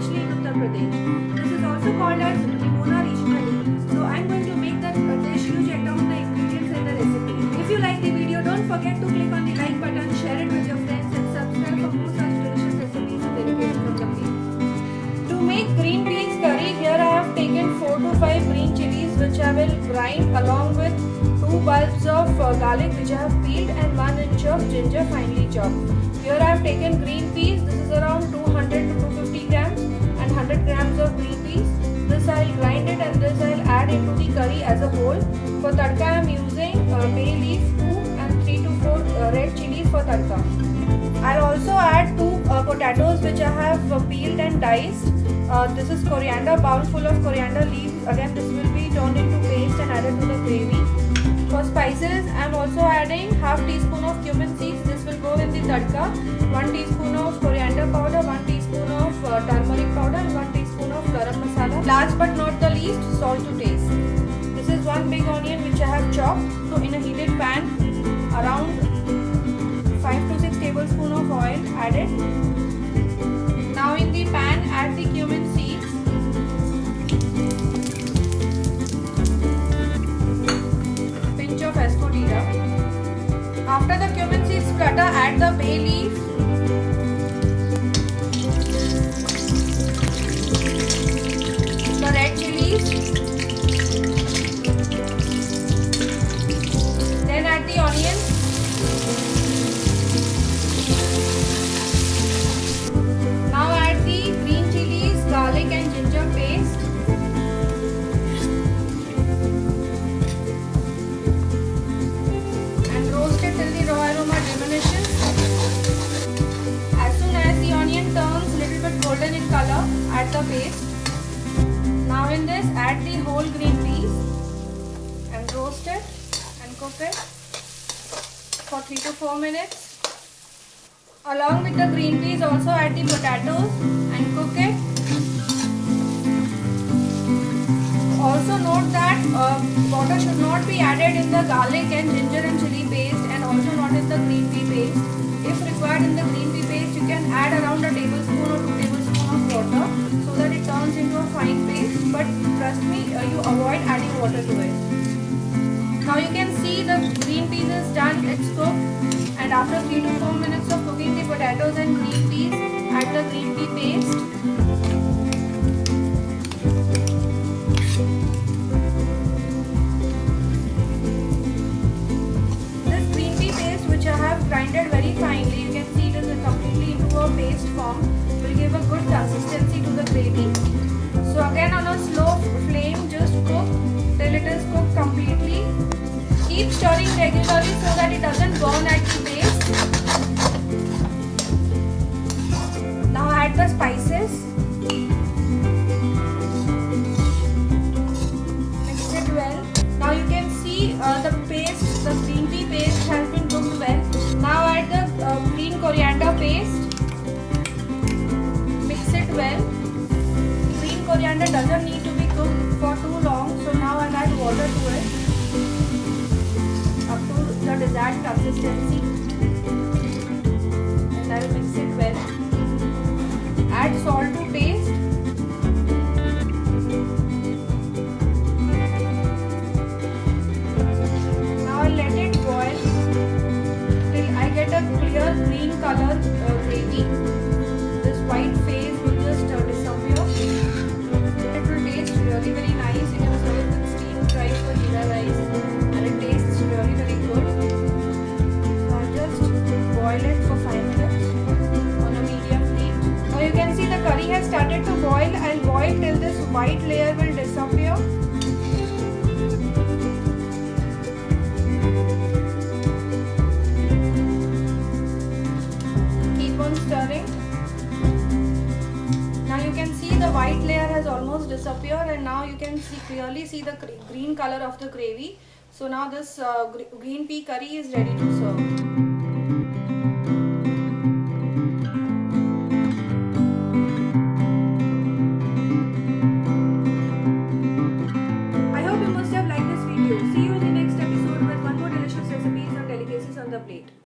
especially in Uttar Pradesh. This is also called as Nimona regionally. So I'm going to make the dish. You check down the ingredients and the recipe. If you like the video, don't forget to click on the like button, share it with your friends and subscribe for more such delicious recipes and delicacies on the plate. To make green peas curry, here I have taken 4 to 5 green chilies which I will grind along with 2 bulbs of garlic which I have peeled and 1 inch of ginger finely chopped. Here I have taken green peas. This is around 200 to 250 grams and 100 grams of green peas. This I will grind it and this I will add into the curry as a whole. For tadka I am using bay leaf 2 and 3 to 4 red chilies for tadka. I will also add 2 potatoes which I have peeled and diced. This is coriander, bowl full of coriander leaves. Again this will be turned into paste and added to the gravy. For spices I am also adding half teaspoon of cumin seeds. This will go in the tadka. 1 teaspoon of coriander powder, 1 teaspoon of turmeric powder and 1 teaspoon of garam masala. Last but not the least, salt to taste. This is 1 big onion which I have chopped. So in a heated pan, around 5 to 6 tablespoon of oil added. Now in the pan add the cumin seeds. Pinch of asafoetida. After the cumin seeds flutter, add the bay leaf. The red chilies. Then add the onions. Now add the green chilies, garlic and ginger paste. And roast it till the raw aroma diminishes. As soon as the onion turns little bit golden in color, add the paste. Now in this add the whole green peas and roast it and cook it for 3 to 4 minutes. Along with the green peas also add the potatoes and cook it. Also note that water should not be added in the garlic and ginger and chili paste and also not in the green pea paste. If required in the green pea paste, you can add around a tablespoon or 2 tablespoons of water so that it turns into a fine paste. But trust me, you avoid adding water to it. Now you can see the green peas is done, it's cooked. And after 3 to 4 minutes of cooking the potatoes and green peas, add the green pea paste. This green pea paste which I have grinded very finely, you can see it is completely into a paste form, will give a good consistency to the gravy. So again on a slow flame, just cook till it is cooked completely. Keep stirring regularly so that it doesn't burn at the base. Now add the spices. Mix it well. Now you can see the paste, the green pea paste has been cooked well. Now add the green coriander paste. Mix it well. Green coriander doesn't need to be cooked for too long, so now I'll add water to it up to the desired consistency and I will mix it well. Add salt to taste. Now I'll let it boil till I get a clear green color gravy. This white phase will just disappear. It will taste really very nice. You can serve it with steamed rice or jeera rice and it tastes really very good. So I'll just boil it for 5 minutes on a medium heat. Now you can see the curry has started to boil. I'll boil till this white layer will disappear. Keep on stirring. Now you can see the white layer has almost disappeared and now you can clearly see the green color of the gravy. So now this green pea curry is ready to serve.